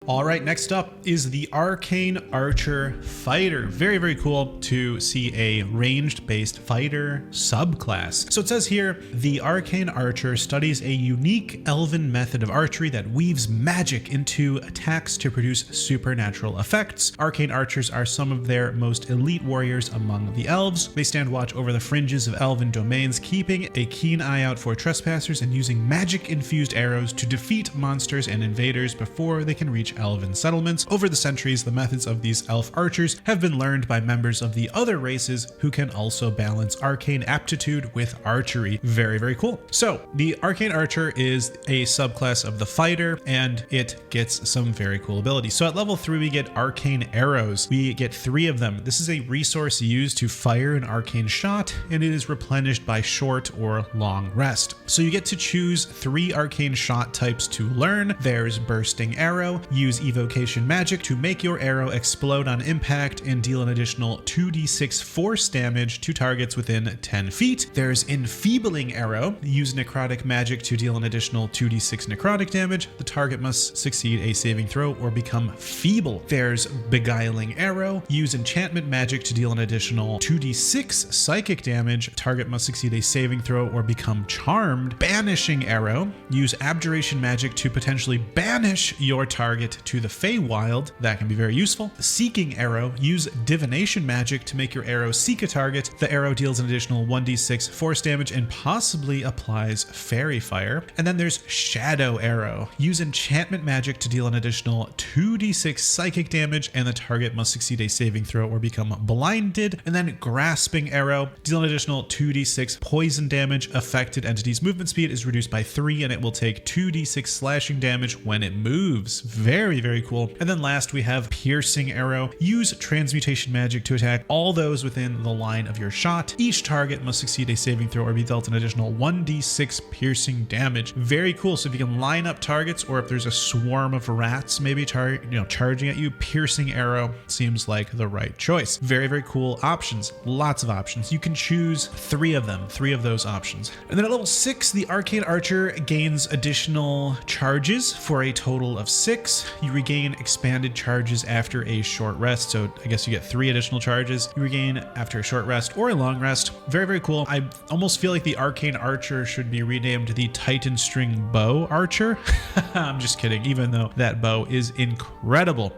All right, next up is the Arcane Archer Fighter. Very, very cool to see a ranged-based fighter subclass. So it says here, the Arcane Archer studies a unique elven method of archery that weaves magic into attacks to produce supernatural effects. Arcane Archers are some of their most elite warriors among the elves. They stand watch over the fringes of elven domains, keeping a keen eye out for trespassers and using magic-infused arrows to defeat monsters and invaders before they can reach elven settlements. Over the centuries, the methods of these elf archers have been learned by members of the other races who can also balance arcane aptitude with archery. Very, very cool. So the Arcane Archer is a subclass of the fighter, and it gets some very cool abilities. So at level 3, we get arcane arrows. We get 3 of them. This is a resource used to fire an arcane shot, and it is replenished by short or long rest. So you get to choose 3 arcane shot types to learn. There's bursting arrow. Use evocation magic to make your arrow explode on impact and deal an additional 2d6 force damage to targets within 10 feet. There's enfeebling arrow. Use necrotic magic to deal an additional 2d6 necrotic damage. The target must succeed a saving throw or become feeble. There's beguiling arrow. Use enchantment magic to deal an additional 2d6 psychic damage. Target must succeed a saving throw or become charmed. Banishing arrow. Use abjuration magic to potentially banish your target to the Feywild. That can be very useful. Seeking arrow. Use divination magic to make your arrow seek a target. The arrow deals an additional 1d6 force damage and possibly applies fairy fire. And then there's shadow arrow. Use enchantment magic to deal an additional 2d6 psychic damage, and the target must succeed a saving throw or become blinded. And then grasping arrow. Deal an additional 2d6 poison damage. Affected entity's movement speed is reduced by 3, and it will take 2d6 slashing damage when it moves. Very, very cool. And then last we have piercing arrow. Use transmutation magic to attack all those within the line of your shot. Each target must succeed a saving throw or be dealt an additional 1d6 piercing damage. Very cool. So if you can line up targets, or if there's a swarm of rats maybe charging at you, piercing arrow seems like the right choice. Very, very cool options. Lots of options. You can choose 3 of them, 3 of those options. And then at level 6, the Arcane Archer gains additional charges for a total of 6. You regain expanded charges after a short rest. So I guess you get 3 additional charges you regain after a short rest or a long rest. Very, very cool. I almost feel like the Arcane Archer should be renamed the Titan String Bow Archer. I'm just kidding, even though that bow is incredible.